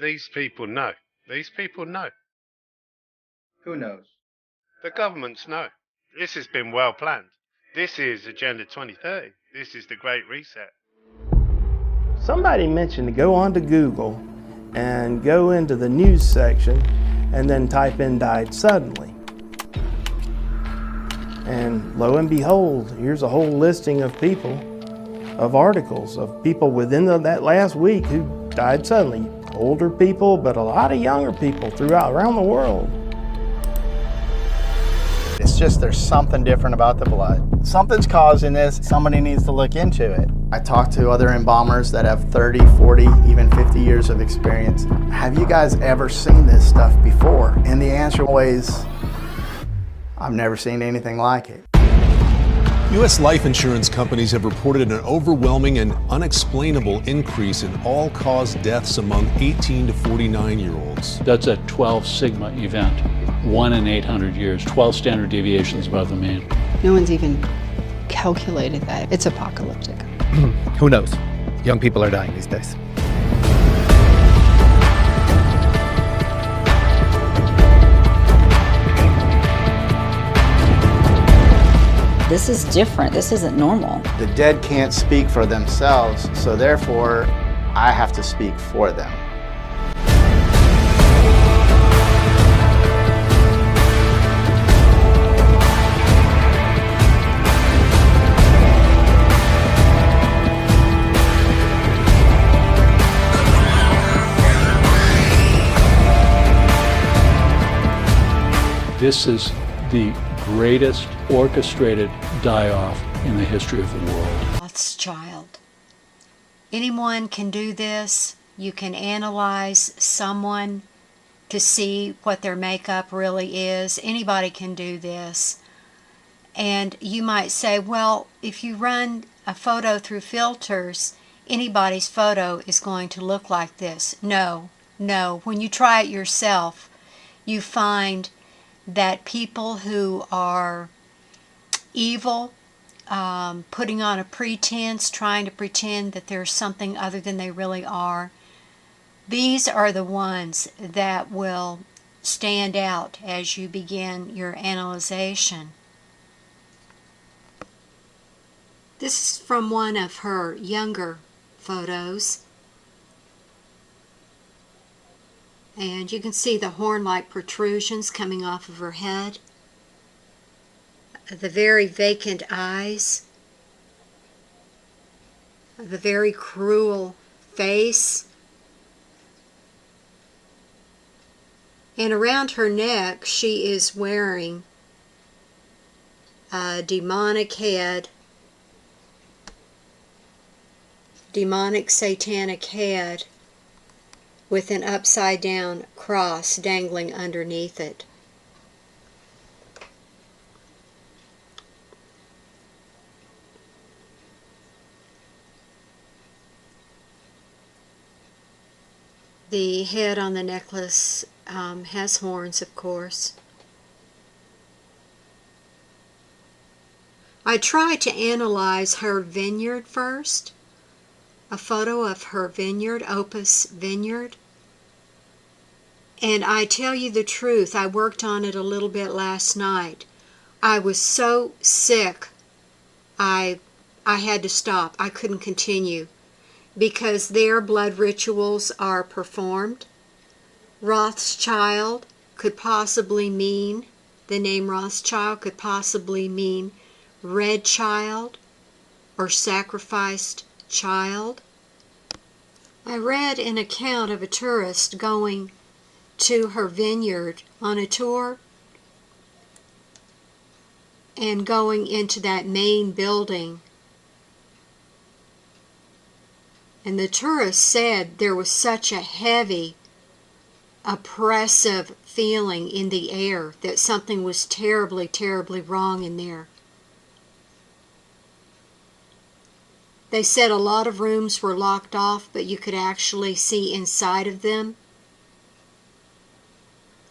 These people know. These people know. Who knows? The governments know. This has been well planned. This is Agenda 2030. This is the Great Reset. Somebody mentioned to go onto Google and go into the news section and then type in "died suddenly." And lo and behold, here's a whole listing of people, of articles, of people within that last week who died suddenly. Older people, but a lot of younger people around the world. It's just there's something different about the blood. Something's causing this. Somebody needs to look into it. I talked to other embalmers that have 30, 40, even 50 years of experience. Have you guys ever seen this stuff before? And the answer always, I've never seen anything like it. U.S. life insurance companies have reported an overwhelming and unexplainable increase in all-cause deaths among 18 to 49-year-olds. That's a 12 sigma event, 1 in 800 years, 12 standard deviations above the mean. No one's even calculated that. It's apocalyptic. Who knows? Young people are dying these days. This is different. This isn't normal. The dead can't speak for themselves, so therefore, I have to speak for them. This is the greatest orchestrated die-off in the history of the world. Rothschild. Anyone can do this. You can analyze someone to see what their makeup really is. Anybody can do this. And you might say, well, if you run a photo through filters, anybody's photo is going to look like this. No. When you try it yourself, you find that people who are evil, putting on a pretense, trying to pretend that they're something other than they really are, these are the ones that will stand out as you begin your analyzation. This is from one of her younger photos. And you can see the horn-like protrusions coming off of her head. The very vacant eyes. The very cruel face. And around her neck she is wearing a demonic head. Demonic satanic head with an upside-down cross dangling underneath it. The head on the necklace has horns, of course. I tried to analyze her vineyard first. A photo of her vineyard, Opus Vineyard. And I tell you the truth, I worked on it a little bit last night. I was so sick, I had to stop. I couldn't continue because their blood rituals are performed. Rothschild could possibly mean, the name Rothschild could possibly mean red child or sacrificed child. I read an account of a tourist going to her vineyard on a tour and going into that main building. And the tourist said there was such a heavy, oppressive feeling in the air that something was terribly, terribly wrong in there. They said a lot of rooms were locked off, but you could actually see inside of them.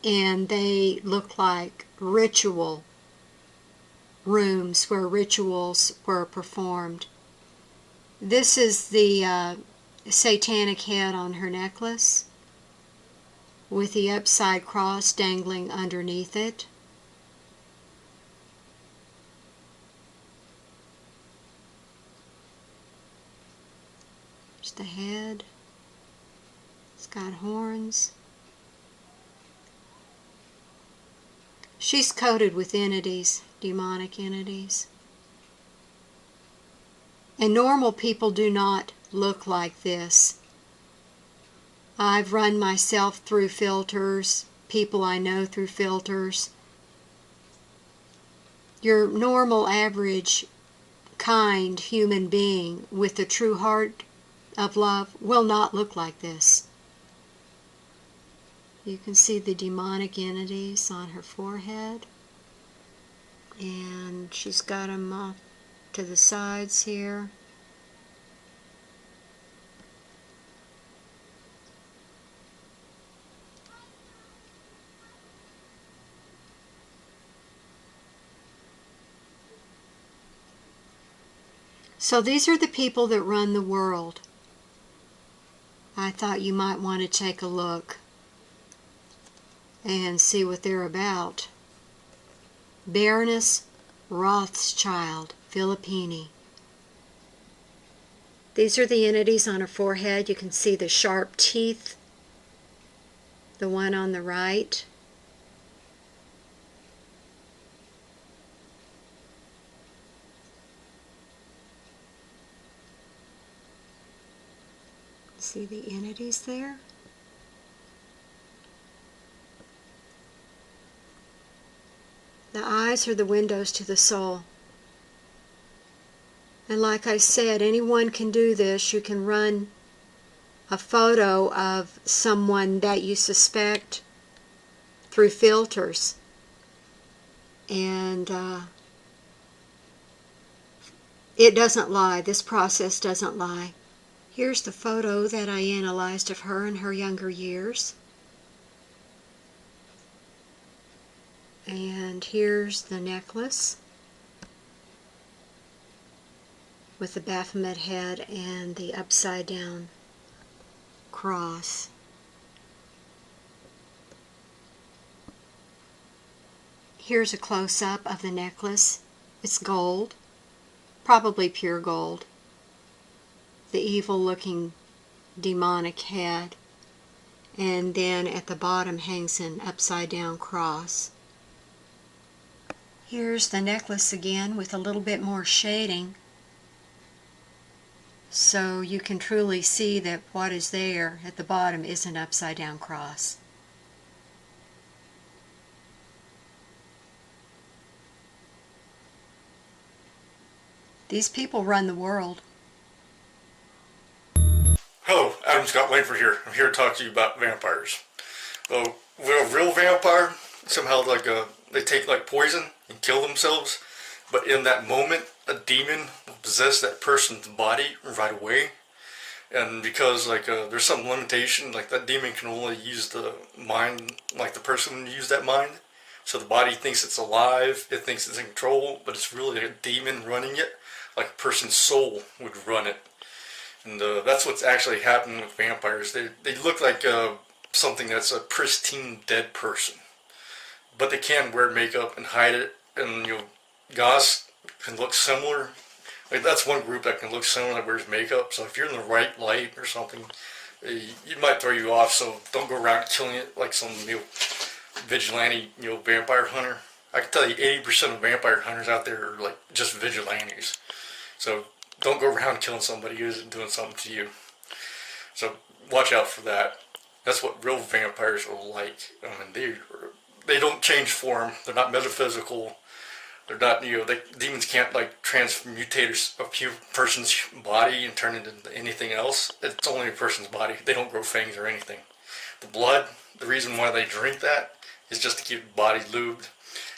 And they looked like ritual rooms where rituals were performed. This is the satanic head on her necklace. with the upside cross dangling underneath it. There's the head. It's got horns. She's coated with entities, demonic entities. And normal people do not look like this. I've run myself through filters, people I know through filters. Your normal, average, kind human being with a true heart of love will not look like this. You can see the demonic entities on her forehead, and she's got them off to the sides here. So these are the people that run the world. I thought you might want to take a look and see what they're about. Baroness Rothschild, Filippini. These are the entities on her forehead. You can see the sharp teeth, the one on the right. See the entities there? The eyes are the windows to the soul. And like I said, anyone can do this. You can run a photo of someone that you suspect through filters. And it doesn't lie. This process doesn't lie. Here's the photo that I analyzed of her in her younger years. And here's the necklace with the Baphomet head and the upside down cross. Here's a close-up of the necklace. It's gold, probably pure gold. The evil-looking demonic head, and then at the bottom hangs an upside-down cross. Here's the necklace again with a little bit more shading, so you can truly see that what is there at the bottom is an upside-down cross. These people run the world. Hello, Adam Scott Langford here. I'm here to talk to you about vampires. A real vampire, somehow they take like poison and kill themselves, but in that moment, a demon will possess that person's body right away. And because there's some limitation, like that demon can only use the mind, like the person use that mind. So the body thinks it's alive, it thinks it's in control, but it's really a demon running it, like a person's soul would run it. And that's what's actually happening with vampires. They look like something that's a pristine dead person, but they can wear makeup and hide it. And goths can look similar. Like that's one group that can look similar that wears makeup. So if you're in the right light or something, it might throw you off. So don't go around killing it like some vigilante vampire hunter. I can tell you 80% of vampire hunters out there are like just vigilantes. So don't go around killing somebody who isn't doing something to you. So watch out for that. That's what real vampires are like. I mean, they don't change form. They're not metaphysical. They're not, demons can't like transmutate a person's body and turn it into anything else. It's only a person's body. They don't grow fangs or anything. The blood, the reason why they drink that is just to keep the body lubed.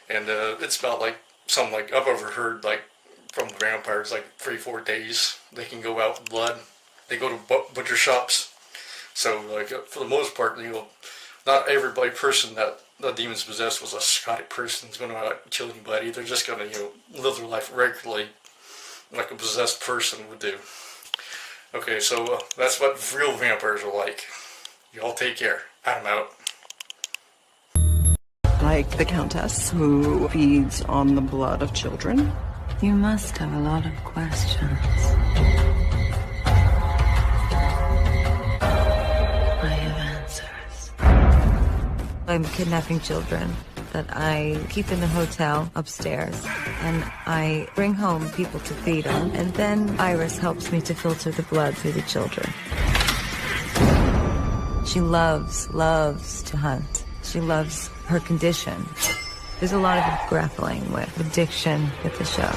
And it's about I've overheard from the vampires, 3-4 days they can go out with blood. They go to butcher shops. So for the most part, not every person that the demons possessed was a psychotic person who's going to out and kill anybody. They're just going to live their life regularly like a possessed person would do. Okay, so that's what real vampires are like. Y'all take care. I'm out. like the Countess, who feeds on the blood of children. You must have a lot of questions. I have answers. I'm kidnapping children that I keep in the hotel upstairs, and I bring home people to feed on, and then Iris helps me to filter the blood through the children. She loves to hunt. She loves her condition. There's a lot of grappling with addiction with the show.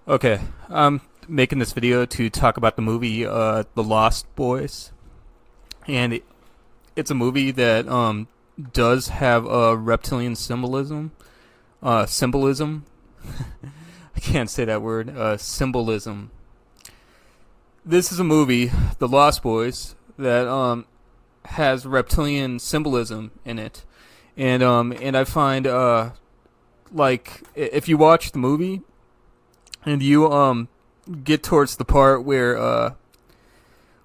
Okay, I'm making this video to talk about the movie The Lost Boys. And it's a movie that does have a reptilian symbolism. I can't say that word. Symbolism. This is a movie, The Lost Boys, that has reptilian symbolism in it. And I find like if you watch the movie and you get towards the part where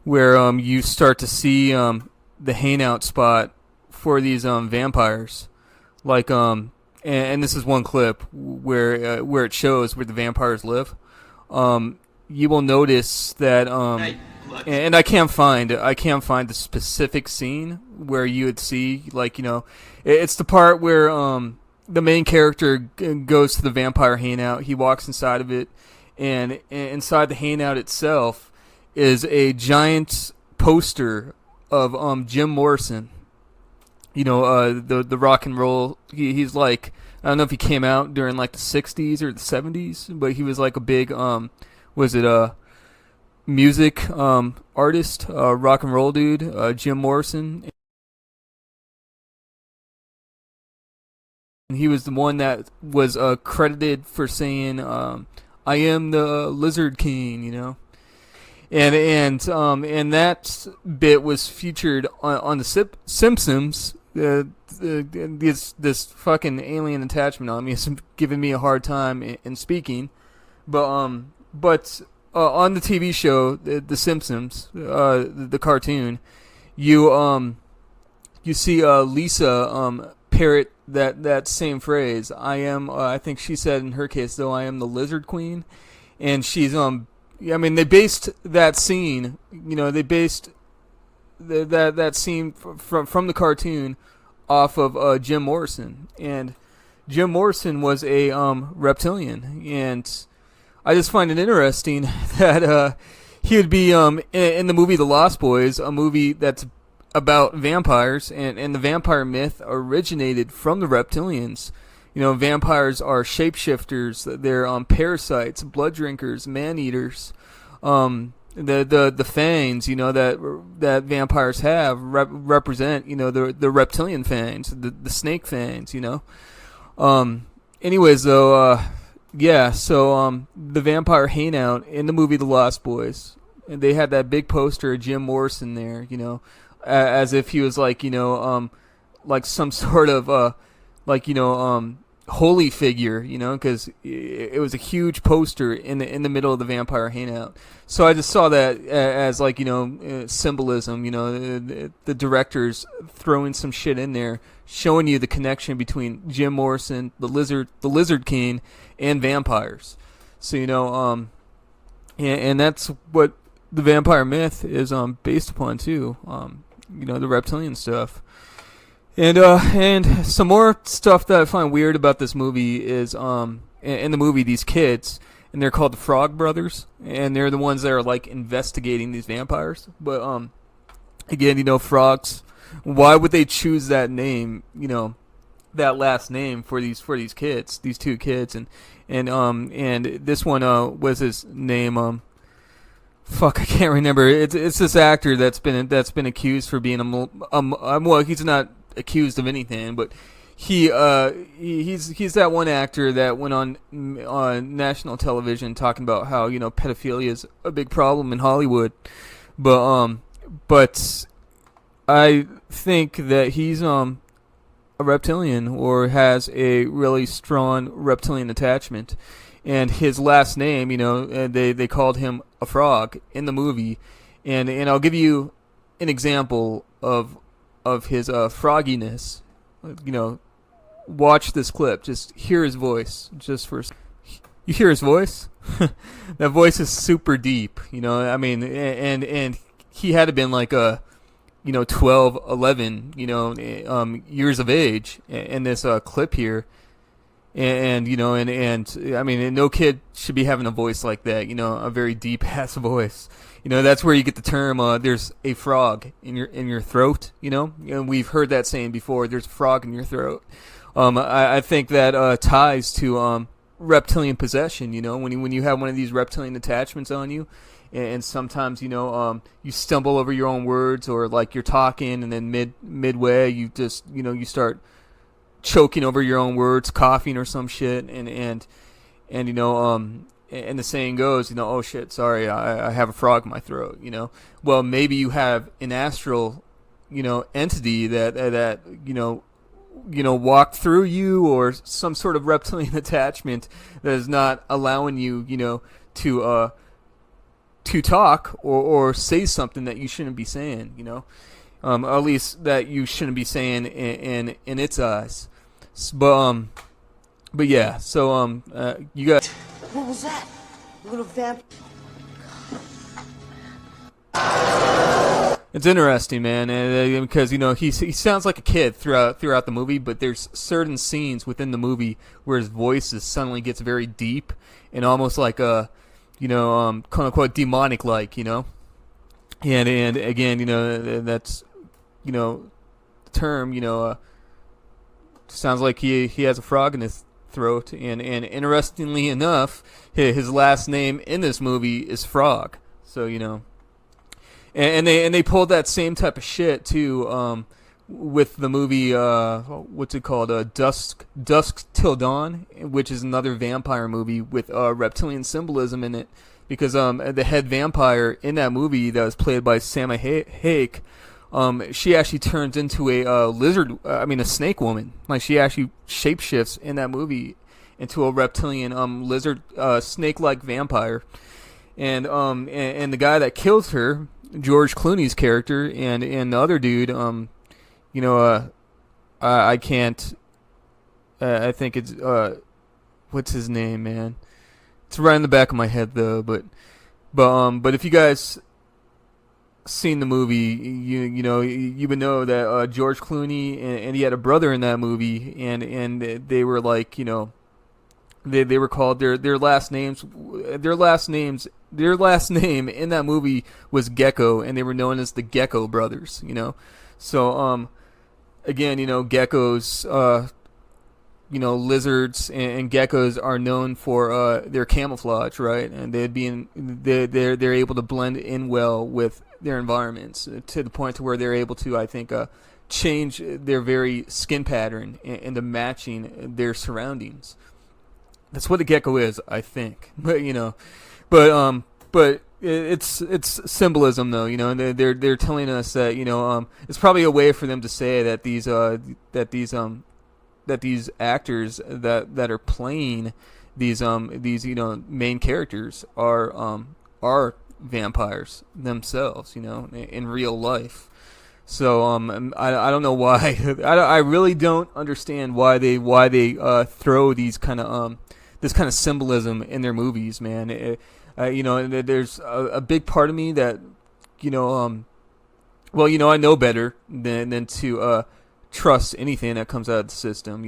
you start to see the hangout spot for these vampires, like and this is one clip where it shows where the vampires live. You will notice that and I can't find the specific scene where you would see, like, you know, it's the part where the main character goes to the vampire hangout. He walks inside of it, and inside the hangout itself is a giant poster of Jim Morrison. You know, the rock and roll. He's like, I don't know if he came out during like the 60s or the 70s, but he was like a big music artist, rock and roll dude, Jim Morrison. And he was the one that was credited for saying, "I am the Lizard King," you know. And that bit was featured on the Simpsons. This fucking alien attachment on me is giving me a hard time in speaking, but on the TV show, The Simpsons, the cartoon, you see Lisa parrot that same phrase. I am. I think she said in her case, though, I am the Lizard Queen, and she's I mean, they based that scene. You know, they based that scene from the cartoon off of Jim Morrison, and Jim Morrison was a reptilian, and I just find it interesting that he would be in the movie The Lost Boys, a movie that's about vampires, and the vampire myth originated from the reptilians. You know, vampires are shapeshifters. They're parasites, blood drinkers, man-eaters. The fangs, you know, that vampires have represent, you know, the reptilian fangs, the snake fangs, you know. Anyways, though, yeah, so the vampire hangout in the movie The Lost Boys, and they had that big poster of Jim Morrison there, you know, as if he was like, you know, like some sort of like, you know, holy figure, you know, because it was a huge poster in the middle of the vampire hangout. So I just saw that as, like, you know, symbolism, you know, the directors throwing some shit in there, showing you the connection between Jim Morrison, the Lizard King, and vampires. So, you know, and that's what the vampire myth is based upon too. You know, the reptilian stuff. And some more stuff that I find weird about this movie is in the movie, these kids, and they're called the Frog Brothers, and they're the ones that are like investigating these vampires. But again, you know, frogs. Why would they choose that name? You know, that last name for these kids, these two kids, and this one was his name. Fuck, I can't remember. It's this actor that's been accused for being well, he's not accused of anything, but he's that one actor that went on national television talking about how, you know, pedophilia is a big problem in Hollywood, but I think that he's a reptilian, or has a really strong reptilian attachment, and his last name, you know, they called him a frog in the movie, and I'll give you an example of his frogginess. watch this clip. Just hear his voice. You hear his voice? That voice is super deep. I mean, and he had to been like 12, 11, years of age in this clip here. And I mean, no kid should be having a voice like that, a very deep ass voice. That's where you get the term, there's a frog in your throat, and we've heard that saying before, there's a frog in your throat. I think that ties to reptilian possession, when you have one of these reptilian attachments on you, and sometimes, you stumble over your own words, or like you're talking and then midway you just, you start choking over your own words, coughing or some shit, and the saying goes, oh shit, sorry, I have a frog in my throat, Well, maybe you have an astral, entity that walked through you, or some sort of reptilian attachment that is not allowing you, to talk or say something that you shouldn't be saying, at least that you shouldn't be saying in its eyes. But yeah, so you got. What was that? Little vamp. It's interesting, man, because he sounds like a kid throughout the movie, but there's certain scenes within the movie where his voice suddenly gets very deep and almost like a, quote unquote demonic like, and again, that's, the term, sounds like he has a frog in his throat, and interestingly enough, his last name in this movie is Frog. So and they pulled that same type of shit too, with the movie what's it called, Dusk Till Dawn, which is another vampire movie with reptilian symbolism in it, because the head vampire in that movie that was played by Salma Hayek. She actually turns into a snake woman. Like, she actually shapeshifts in that movie into a reptilian, lizard, snake-like vampire. And the guy that kills her, George Clooney's character, and the other dude, I can't, I think it's, what's his name, man? It's right in the back of my head, though, but if you guys seen the movie, you would know that George Clooney and he had a brother in that movie, and they were like, they were called their last name in that movie was Gecko, and they were known as the Gecko brothers. So again, geckos, lizards and geckos are known for their camouflage, right? And they're able to blend in well with their environments, to the point to where they're able to, I think, change their very skin pattern into matching their surroundings. That's what a gecko is, I think. But but it's symbolism, though. And they're telling us that it's probably a way for them to say that these actors that are playing these main characters are vampires themselves, in real life. So I don't know why. I really don't understand why they throw these kind of this kind of symbolism in their movies, man. There's a big part of me that I know better than to trust anything that comes out of the system,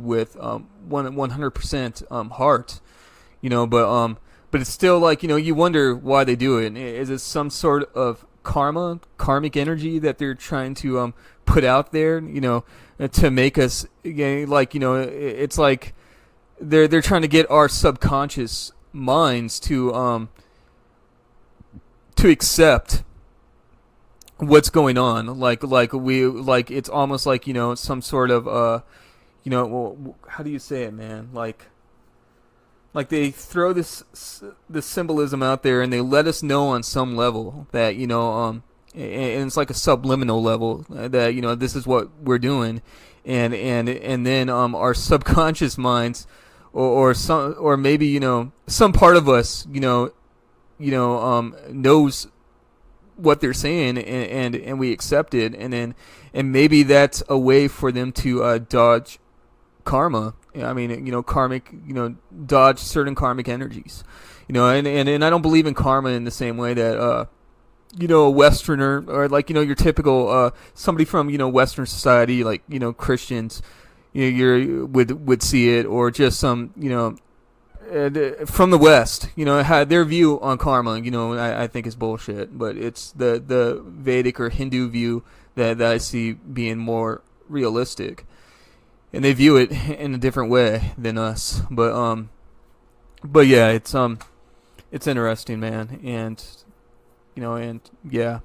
with 100% heart, but it's still like, you wonder why they do it. Is it some sort of karmic energy that they're trying to put out there, to make us, it's like they're trying to get our subconscious minds to accept what's going on, like it's almost like some sort of how do you say it, man? Like they throw this symbolism out there, and they let us know on some level that and it's like a subliminal level that this is what we're doing, and then our subconscious minds or maybe some part of us knows what they're saying, and we accept it, and maybe that's a way for them to dodge karma. I mean, karmic, dodge certain karmic energies, and I don't believe in karma in the same way that a Westerner, or like your typical somebody from Western society, like Christians, would see it, or just some from the West, had their view on karma, I think is bullshit. But it's the Vedic or Hindu view that I see being more realistic, and they view it in a different way than us. But yeah, it's interesting, man, and yeah.